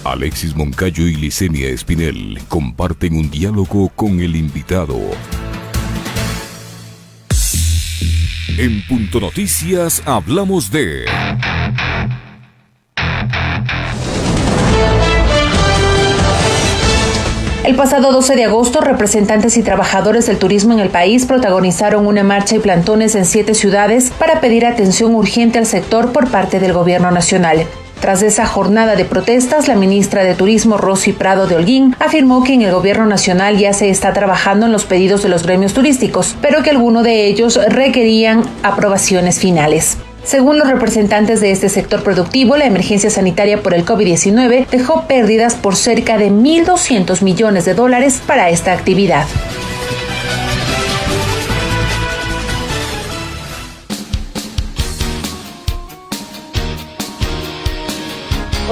Alexis Moncayo y Licenia Espinel comparten un diálogo con el invitado. En Punto Noticias hablamos de... El pasado 12 de agosto, representantes y trabajadores del turismo en el país protagonizaron una marcha y plantones en 7 ciudades para pedir atención urgente al sector por parte del gobierno nacional. Tras esa jornada de protestas, la ministra de Turismo, Rosy Prado de Holguín, afirmó que en el gobierno nacional ya se está trabajando en los pedidos de los gremios turísticos, pero que algunos de ellos requerían aprobaciones finales. Según los representantes de este sector productivo, la emergencia sanitaria por el COVID-19 dejó pérdidas por cerca de $1.200 millones para esta actividad.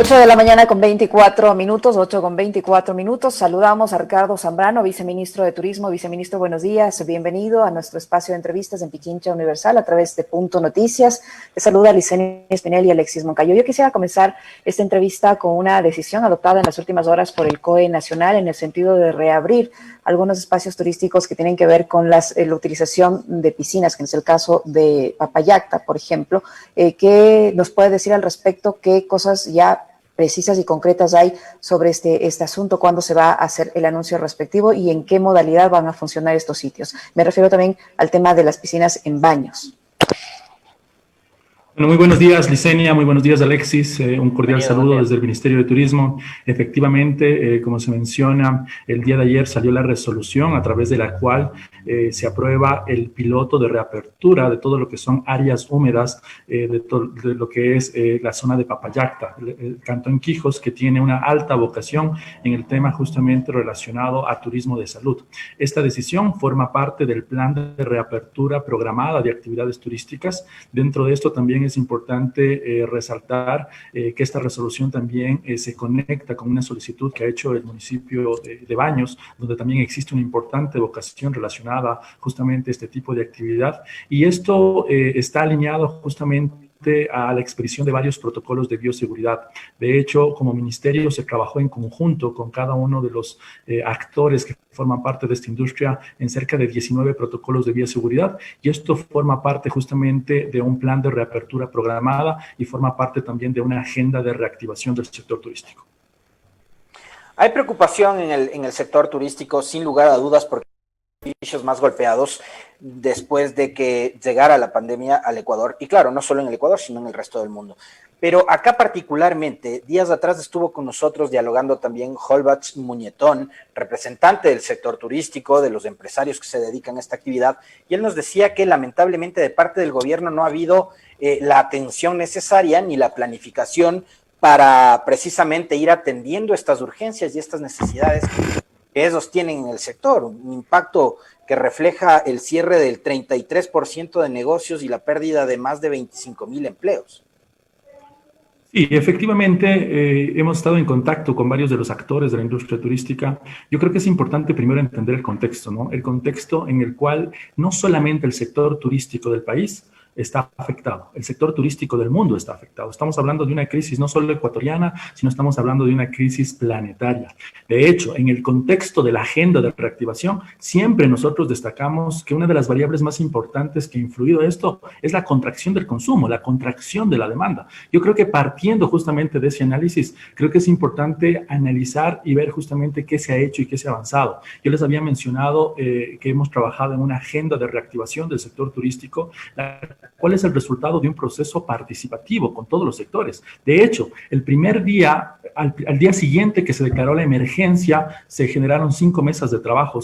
8 de la mañana con 24 minutos, 8 con 24 minutos. Saludamos a Ricardo Zambrano, viceministro de Turismo. Viceministro, buenos días. Bienvenido a nuestro espacio de entrevistas en Pichincha Universal a través de Punto Noticias. Les saluda Licenia Espinel y Alexis Moncayo. Yo quisiera comenzar esta entrevista con una decisión adoptada en las últimas horas por el COE Nacional en el sentido de reabrir algunos espacios turísticos que tienen que ver con la utilización de piscinas, que es el caso de Papayacta, por ejemplo. ¿Qué nos puede decir al respecto? ¿Qué cosas ya precisas y concretas hay sobre este asunto? ¿Cuándo se va a hacer el anuncio respectivo y en qué modalidad van a funcionar estos sitios? Me refiero también al tema de las piscinas en baños. Bueno, muy buenos días, Licenia, muy buenos días, Alexis. Un cordial saludo desde el Ministerio de Turismo. Efectivamente, como se menciona, el día de ayer salió la resolución a través de la cual se aprueba el piloto de reapertura de todo lo que son áreas húmedas de lo que es la zona de Papayacta, el Cantón Quijos, que tiene una alta vocación en el tema justamente relacionado a turismo de salud. Esta decisión forma parte del plan de reapertura programada de actividades turísticas. Dentro de esto también es importante resaltar que esta resolución también se conecta con una solicitud que ha hecho el municipio de Baños, donde también existe una importante vocación relacionada justamente a este tipo de actividad. Y esto está alineado justamente a la expedición de varios protocolos de bioseguridad. De hecho, como ministerio se trabajó en conjunto con cada uno de los actores que forman parte de esta industria en cerca de 19 protocolos de bioseguridad, y esto forma parte justamente de un plan de reapertura programada y forma parte también de una agenda de reactivación del sector turístico. Hay preocupación en el sector turístico, sin lugar a dudas, porque servicios más golpeados después de que llegara la pandemia al Ecuador, y claro, no solo en el Ecuador, sino en el resto del mundo. Pero acá particularmente, días atrás estuvo con nosotros dialogando también Holbach Muñetón, representante del sector turístico, de los empresarios que se dedican a esta actividad, y él nos decía que lamentablemente de parte del gobierno no ha habido la atención necesaria ni la planificación para precisamente ir atendiendo estas urgencias y estas necesidades que ellos tienen en el sector, un impacto que refleja el cierre del 33% de negocios y la pérdida de más de 25,000 empleos. Sí, efectivamente, hemos estado en contacto con varios de los actores de la industria turística. Yo creo que es importante primero entender el contexto, ¿no? El contexto en el cual no solamente el sector turístico del país está afectado, el sector turístico del mundo está afectado. Estamos hablando de una crisis no solo ecuatoriana, sino estamos hablando de una crisis planetaria. De hecho, en el contexto de la agenda de reactivación, siempre nosotros destacamos que una de las variables más importantes que ha influido esto es la contracción del consumo, la contracción de la demanda. Yo creo que partiendo justamente de ese análisis, creo que es importante analizar y ver justamente qué se ha hecho y qué se ha avanzado. Yo les había mencionado que hemos trabajado en una agenda de reactivación del sector turístico, cuál es el resultado de un proceso participativo con todos los sectores. De hecho, el primer día, al día siguiente que se declaró la emergencia, se generaron 5 mesas de trabajo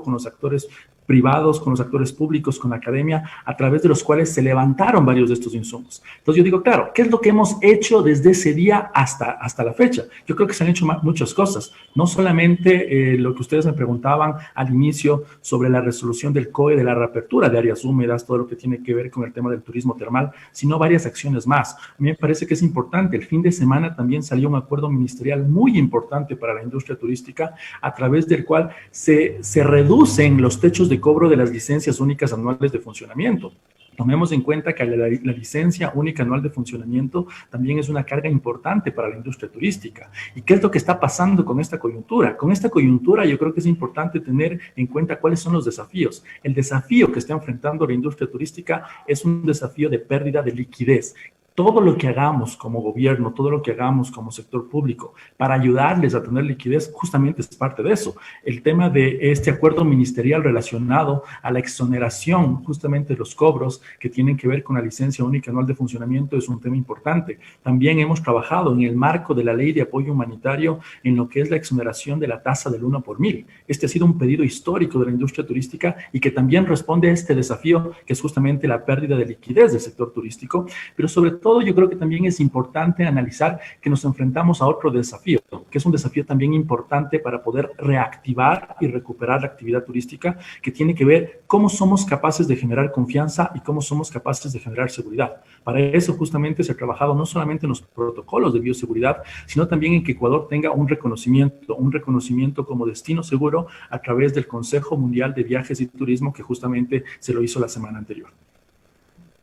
con los actores privados, con los actores públicos, con la academia, a través de los cuales se levantaron varios de estos insumos. Entonces yo digo, claro, ¿qué es lo que hemos hecho desde ese día hasta la fecha? Yo creo que se han hecho muchas cosas, no solamente lo que ustedes me preguntaban al inicio sobre la resolución del COE de la reapertura de áreas húmedas, todo lo que tiene que ver con el tema del turismo termal, sino varias acciones más. A mí me parece que es importante. El fin de semana también salió un acuerdo ministerial muy importante para la industria turística, a través del cual se reducen los techos de cobro de las licencias únicas anuales de funcionamiento. Tomemos en cuenta que la licencia única anual de funcionamiento también es una carga importante para la industria turística. ¿Y qué es lo que está pasando con esta coyuntura? Con esta coyuntura yo creo que es importante tener en cuenta cuáles son los desafíos. El desafío que está enfrentando la industria turística es un desafío de pérdida de liquidez. Todo lo que hagamos como gobierno, todo lo que hagamos como sector público para ayudarles a tener liquidez, justamente es parte de eso. El tema de este acuerdo ministerial relacionado a la exoneración justamente de los cobros que tienen que ver con la licencia única anual de funcionamiento es un tema importante. También hemos trabajado en el marco de la ley de apoyo humanitario en lo que es la exoneración de la tasa del 1 por 1000. Este ha sido un pedido histórico de la industria turística y que también responde a este desafío que es justamente la pérdida de liquidez del sector turístico, pero sobre todo yo creo que también es importante analizar que nos enfrentamos a otro desafío, que es un desafío también importante para poder reactivar y recuperar la actividad turística, que tiene que ver cómo somos capaces de generar confianza y cómo somos capaces de generar seguridad. Para eso justamente se ha trabajado no solamente en los protocolos de bioseguridad, sino también en que Ecuador tenga un reconocimiento como destino seguro a través del Consejo Mundial de Viajes y Turismo, que justamente se lo hizo la semana anterior.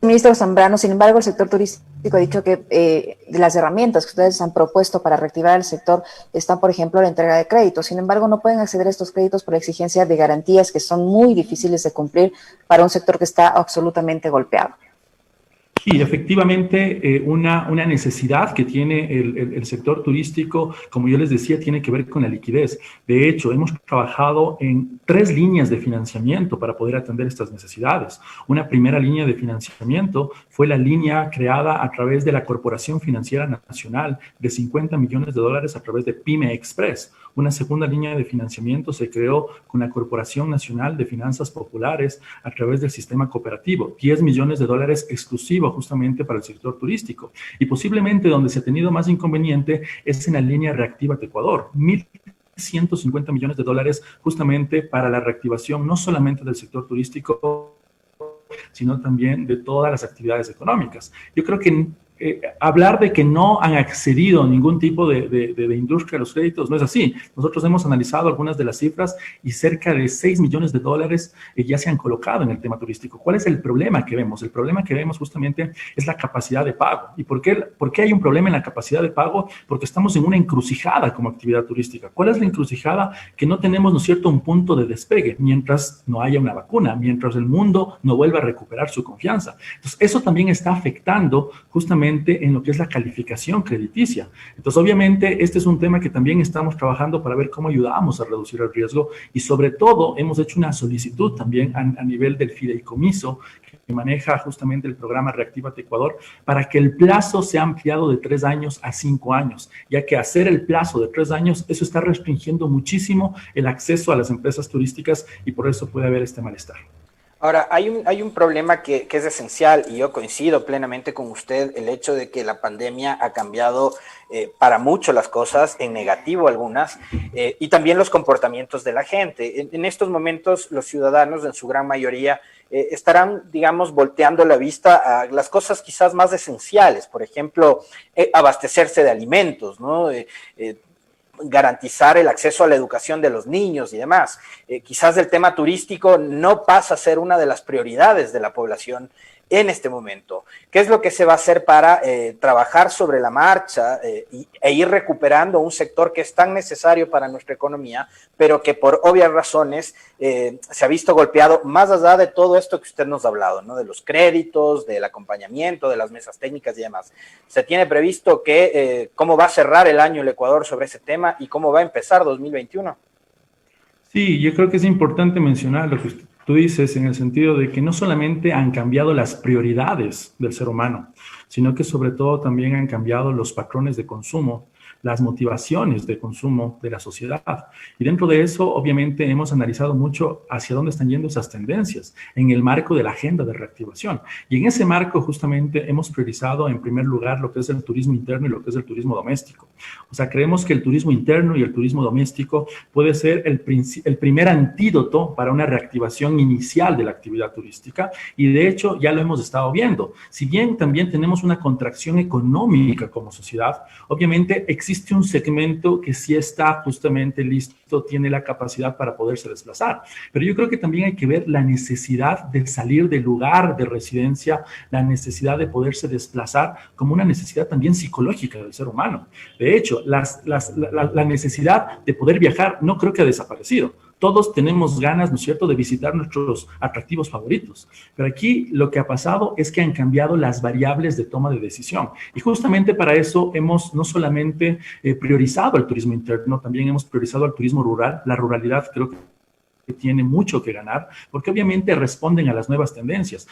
Ministro Zambrano, sin embargo, el sector turístico ha dicho que las herramientas que ustedes han propuesto para reactivar el sector están, por ejemplo, la entrega de créditos. Sin embargo, no pueden acceder a estos créditos por la exigencia de garantías que son muy difíciles de cumplir para un sector que está absolutamente golpeado. Sí, efectivamente, una necesidad que tiene el sector turístico, como yo les decía, tiene que ver con la liquidez. De hecho, hemos trabajado en 3 líneas de financiamiento para poder atender estas necesidades. Una primera línea de financiamiento fue la línea creada a través de la Corporación Financiera Nacional de $50 millones a través de Pyme Express. Una segunda línea de financiamiento se creó con la Corporación Nacional de Finanzas Populares a través del sistema cooperativo, $10 millones exclusivo justamente para el sector turístico. Y posiblemente donde se ha tenido más inconveniente es en la línea Reactívate Ecuador, $1.150 millones justamente para la reactivación no solamente del sector turístico, sino también de todas las actividades económicas. Yo creo que hablar de que no han accedido a ningún tipo de industria a los créditos no es así. Nosotros hemos analizado algunas de las cifras y cerca de $6 millones ya se han colocado en el tema turístico. ¿Cuál es el problema que vemos? El problema que vemos justamente es la capacidad de pago. ¿Y por qué hay un problema en la capacidad de pago? Porque estamos en una encrucijada como actividad turística. ¿Cuál es la encrucijada? Que no tenemos, ¿no es cierto?, un punto de despegue mientras no haya una vacuna, mientras el mundo no vuelva a recuperar su confianza. Entonces, eso también está afectando justamente en lo que es la calificación crediticia. Entonces, obviamente, este es un tema que también estamos trabajando para ver cómo ayudamos a reducir el riesgo y, sobre todo, hemos hecho una solicitud también a nivel del fideicomiso que maneja justamente el programa Reactívate Ecuador para que el plazo sea ampliado de 3 años a 5 años, ya que hacer el plazo de 3 años, eso está restringiendo muchísimo el acceso a las empresas turísticas y por eso puede haber este malestar. Ahora, hay un problema que es esencial y yo coincido plenamente con usted, el hecho de que la pandemia ha cambiado para mucho las cosas, en negativo algunas, y también los comportamientos de la gente. En estos momentos los ciudadanos en su gran mayoría estarán, digamos, volteando la vista a las cosas quizás más esenciales, por ejemplo, abastecerse de alimentos, ¿no? Garantizar el acceso a la educación de los niños y demás. Quizás el tema turístico no pasa a ser una de las prioridades de la población en este momento. ¿Qué es lo que se va a hacer para trabajar sobre la marcha e ir recuperando un sector que es tan necesario para nuestra economía, pero que por obvias razones se ha visto golpeado más allá de todo esto que usted nos ha hablado, ¿no? De los créditos, del acompañamiento, de las mesas técnicas y demás? ¿Se tiene previsto cómo va a cerrar el año el Ecuador sobre ese tema y cómo va a empezar 2021? Sí, yo creo que es importante mencionar lo que tú dices en el sentido de que no solamente han cambiado las prioridades del ser humano, sino que sobre todo también han cambiado los patrones de consumo, las motivaciones de consumo de la sociedad. Y dentro de eso, obviamente, hemos analizado mucho hacia dónde están yendo esas tendencias en el marco de la agenda de reactivación. Y en ese marco, justamente, hemos priorizado en primer lugar lo que es el turismo interno y lo que es el turismo doméstico. O sea, creemos que el turismo interno y el turismo doméstico puede ser el primer antídoto para una reactivación inicial de la actividad turística. Y de hecho, ya lo hemos estado viendo. Si bien también tenemos una contracción económica como sociedad, obviamente existe un segmento que sí está justamente listo, tiene la capacidad para poderse desplazar. Pero yo creo que también hay que ver la necesidad de salir del lugar de residencia, la necesidad de poderse desplazar como una necesidad también psicológica del ser humano. De hecho, la necesidad de poder viajar no creo que ha desaparecido. Todos tenemos ganas, ¿no es cierto?, de visitar nuestros atractivos favoritos. Pero aquí lo que ha pasado es que han cambiado las variables de toma de decisión. Y justamente para eso hemos no solamente priorizado el turismo interno, también hemos priorizado el turismo rural. La ruralidad creo que tiene mucho que ganar, porque obviamente responden a las nuevas tendencias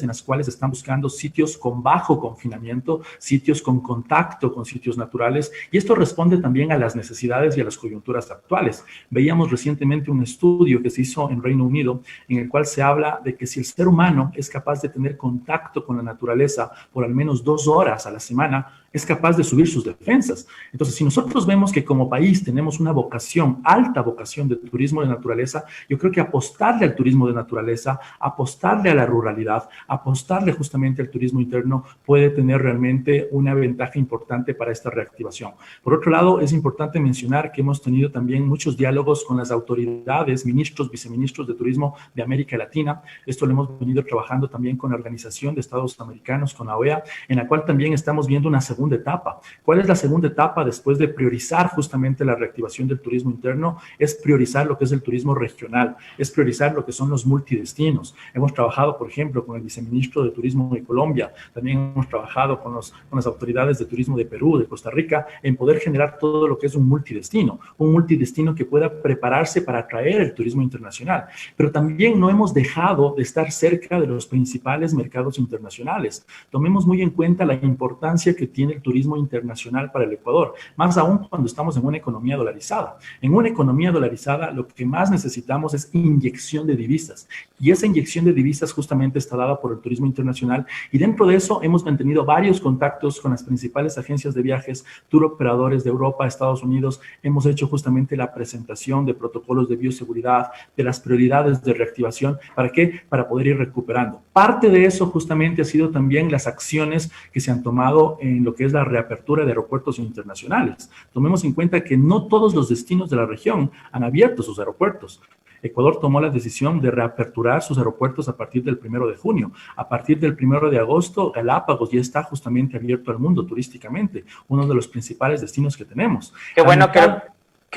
en las cuales están buscando sitios con bajo confinamiento, sitios con contacto con sitios naturales, y esto responde también a las necesidades y a las coyunturas actuales. Veíamos recientemente un estudio que se hizo en Reino Unido, en el cual se habla de que si el ser humano es capaz de tener contacto con la naturaleza por al menos 2 horas a la semana, es capaz de subir sus defensas. Entonces, si nosotros vemos que como país tenemos una vocación, alta vocación de turismo de naturaleza, yo creo que apostarle al turismo de naturaleza, apostarle a la ruralidad, apostarle justamente al turismo interno puede tener realmente una ventaja importante para esta reactivación. Por otro lado, es importante mencionar que hemos tenido también muchos diálogos con las autoridades, ministros, viceministros de turismo de América Latina. Esto lo hemos venido trabajando también con la Organización de Estados Americanos, con la OEA, en la cual también estamos viendo una segunda etapa. ¿Cuál es la segunda etapa después de priorizar justamente la reactivación del turismo interno? Es priorizar lo que es el turismo regional, es priorizar lo que son los multidestinos. Hemos trabajado, por ejemplo, con el viceministro de Turismo de Colombia, también hemos trabajado con las autoridades de turismo de Perú, de Costa Rica, en poder generar todo lo que es un multidestino que pueda prepararse para atraer el turismo internacional. Pero también no hemos dejado de estar cerca de los principales mercados internacionales. Tomemos muy en cuenta la importancia que tiene el turismo internacional para el Ecuador, más aún cuando estamos en una economía dolarizada. En una economía dolarizada, lo que más necesitamos es inyección de divisas, y esa inyección de divisas justamente está dada por el turismo internacional, y dentro de eso hemos mantenido varios contactos con las principales agencias de viajes, tour operadores de Europa, Estados Unidos. Hemos hecho justamente la presentación de protocolos de bioseguridad, de las prioridades de reactivación. ¿Para qué? Para poder ir recuperando. Parte de eso justamente ha sido también las acciones que se han tomado en lo que es la reapertura de aeropuertos internacionales. Tomemos en cuenta que no todos los destinos de la región han abierto sus aeropuertos. Ecuador tomó la decisión de reaperturar sus aeropuertos a partir del 1 de junio. A partir del 1 de agosto, Galápagos ya está justamente abierto al mundo turísticamente, uno de los principales destinos que tenemos. Qué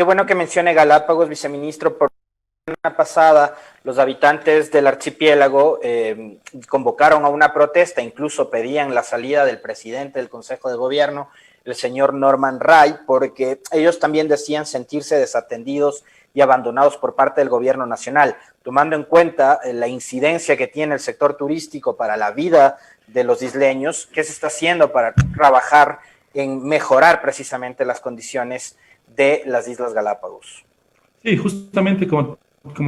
bueno que mencione Galápagos, viceministro, porque la semana pasada los habitantes del archipiélago convocaron a una protesta, incluso pedían la salida del presidente del Consejo de Gobierno, el señor Norman Ray, porque ellos también decían sentirse desatendidos y abandonados por parte del gobierno nacional, tomando en cuenta la incidencia que tiene el sector turístico para la vida de los isleños. ¿Qué se está haciendo para trabajar en mejorar precisamente las condiciones de las Islas Galápagos? Sí, justamente como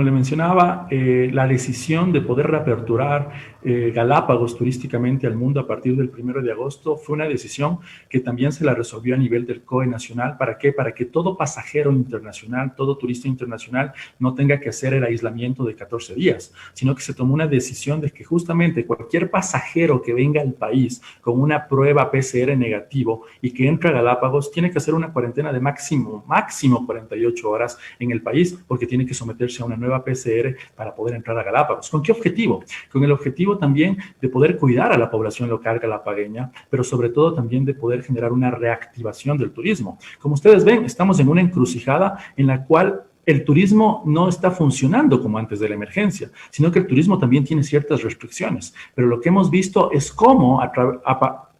le mencionaba, la decisión de poder reaperturar Galápagos turísticamente al mundo a partir del 1 de agosto fue una decisión que también se la resolvió a nivel del COE nacional. ¿Para qué? Para que todo pasajero internacional, todo turista internacional no tenga que hacer el aislamiento de 14 días, sino que se tomó una decisión de que justamente cualquier pasajero que venga al país con una prueba PCR negativo y que entre a Galápagos tiene que hacer una cuarentena de máximo 48 horas en el país, porque tiene que someterse a una nueva PCR para poder entrar a Galápagos. ¿Con qué objetivo? Con el objetivo también de poder cuidar a la población local galapagueña, pero sobre todo también de poder generar una reactivación del turismo. Como ustedes ven, estamos en una encrucijada en la cual el turismo no está funcionando como antes de la emergencia, sino que el turismo también tiene ciertas restricciones. Pero lo que hemos visto es cómo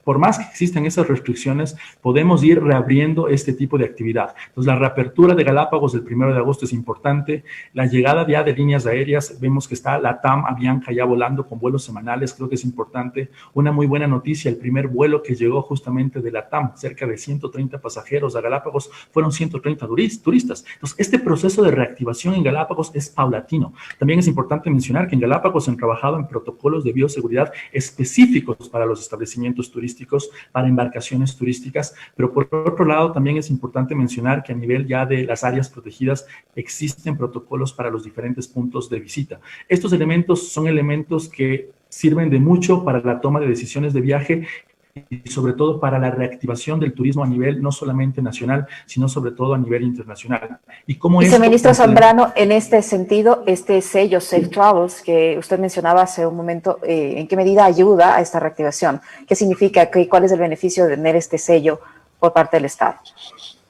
por más que existan esas restricciones, podemos ir reabriendo este tipo de actividad. Entonces, la reapertura de Galápagos el 1 de agosto es importante. La llegada ya de líneas aéreas, vemos que está la TAM Avianca ya volando con vuelos semanales, creo que es importante. Una muy buena noticia, el primer vuelo que llegó justamente de la TAM, cerca de 130 pasajeros a Galápagos, fueron 130 turistas. Entonces, este proceso de reactivación en Galápagos es paulatino. También es importante mencionar que en Galápagos han trabajado en protocolos de bioseguridad específicos para los establecimientos turísticos, para embarcaciones turísticas, pero por otro lado también es importante mencionar que a nivel ya de las áreas protegidas existen protocolos para los diferentes puntos de visita. Estos elementos son elementos que sirven de mucho para la toma de decisiones de viaje y sobre todo para la reactivación del turismo a nivel no solamente nacional, sino sobre todo a nivel internacional. Y cómo Viceministro Zambrano, en este sentido, este sello Safe Travels que usted mencionaba hace un momento, ¿en qué medida ayuda a esta reactivación? ¿Qué significa? ¿Cuál es el beneficio de tener este sello por parte del Estado?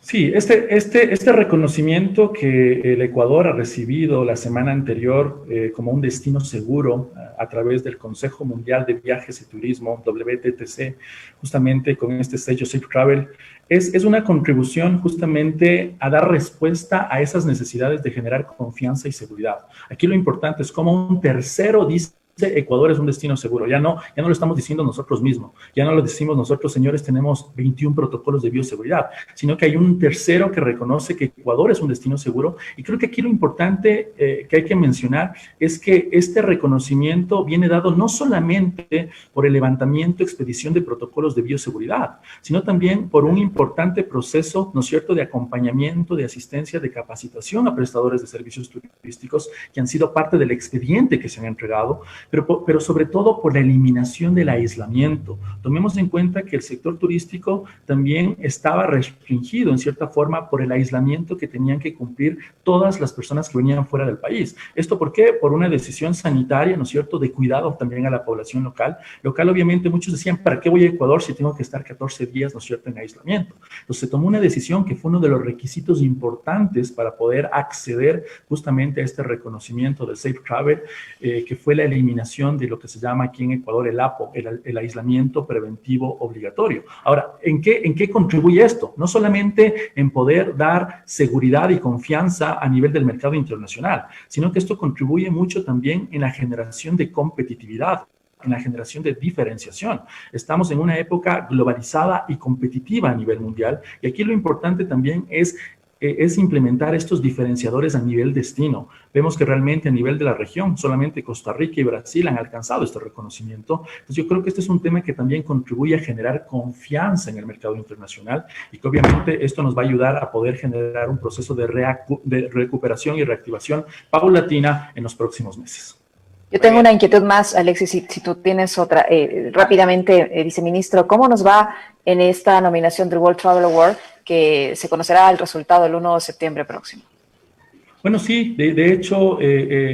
Sí, este reconocimiento que el Ecuador ha recibido la semana anterior como un destino seguro a través del Consejo Mundial de Viajes y Turismo, WTTC, justamente con este sello Safe Travel, es una contribución justamente a dar respuesta a esas necesidades de generar confianza y seguridad. Aquí lo importante es cómo un tercero dice Ecuador es un destino seguro. Ya no lo estamos diciendo nosotros mismos, ya no lo decimos nosotros, señores, tenemos 21 protocolos de bioseguridad, sino que hay un tercero que reconoce que Ecuador es un destino seguro. Y creo que aquí lo importante que hay que mencionar es que este reconocimiento viene dado no solamente por el levantamiento, expedición de protocolos de bioseguridad, sino también por un importante proceso, ¿no es cierto?, de acompañamiento, de asistencia, de capacitación a prestadores de servicios turísticos que han sido parte del expediente que se han entregado, pero sobre todo por la eliminación del aislamiento. Tomemos en cuenta que el sector turístico también estaba restringido en cierta forma por el aislamiento que tenían que cumplir todas las personas que venían fuera del país. ¿Esto por qué? Por una decisión sanitaria, ¿no es cierto?, de cuidado también a la población local. Obviamente muchos decían, ¿para qué voy a Ecuador si tengo que estar 14 días, ¿no es cierto?, en aislamiento? Entonces se tomó una decisión que fue uno de los requisitos importantes para poder acceder justamente a este reconocimiento de Safe Travel, que fue la eliminación de lo que se llama aquí en Ecuador el APO, el aislamiento preventivo obligatorio. Ahora, ¿en qué contribuye esto? No solamente en poder dar seguridad y confianza a nivel del mercado internacional, sino que esto contribuye mucho también en la generación de competitividad, en la generación de diferenciación. Estamos en una época globalizada y competitiva a nivel mundial, y aquí lo importante también es implementar estos diferenciadores a nivel destino. Vemos que realmente a nivel de la región, solamente Costa Rica y Brasil han alcanzado este reconocimiento. Entonces yo creo que este es un tema que también contribuye a generar confianza en el mercado internacional y que obviamente esto nos va a ayudar a poder generar un proceso de recuperación y reactivación paulatina en los próximos meses. Yo tengo una inquietud más, Alexis, si tú tienes otra. Rápidamente, viceministro, ¿cómo nos va en esta nominación del World Travel Award, que se conocerá el resultado el 1 de septiembre próximo? Bueno, sí, de hecho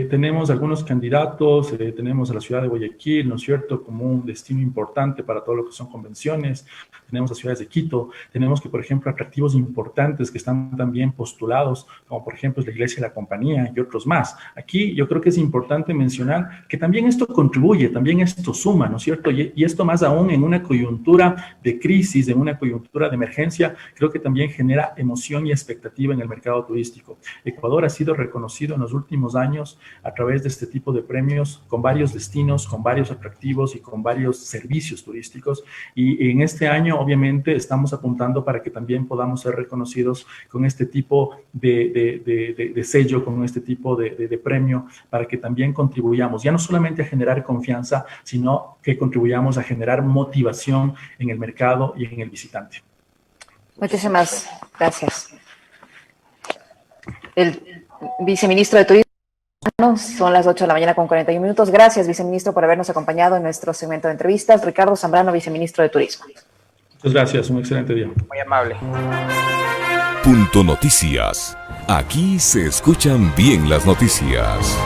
tenemos algunos candidatos, tenemos a la ciudad de Guayaquil, ¿no es cierto?, como un destino importante para todo lo que son convenciones, tenemos las ciudades de Quito, tenemos que, por ejemplo, atractivos importantes que están también postulados, como por ejemplo la Iglesia de la Compañía y otros más. Aquí yo creo que es importante mencionar que también esto contribuye, también esto suma, ¿no es cierto?, y esto más aún en una coyuntura de crisis, en una coyuntura de emergencia, creo que también genera emoción y expectativa en el mercado turístico. Ecuador ha sido reconocido en los últimos años a través de este tipo de premios con varios destinos, con varios atractivos y con varios servicios turísticos, y en este año obviamente estamos apuntando para que también podamos ser reconocidos con este tipo de sello, con este tipo de premio, para que también contribuyamos ya no solamente a generar confianza, sino que contribuyamos a generar motivación en el mercado y en el visitante. Muchísimas gracias. El viceministro de Turismo, son las 8 de la mañana con 41 minutos. Gracias, viceministro, por habernos acompañado en nuestro segmento de entrevistas. Ricardo Zambrano, viceministro de Turismo. Muchas gracias, un excelente día. Muy amable. Punto Noticias. Aquí se escuchan bien las noticias.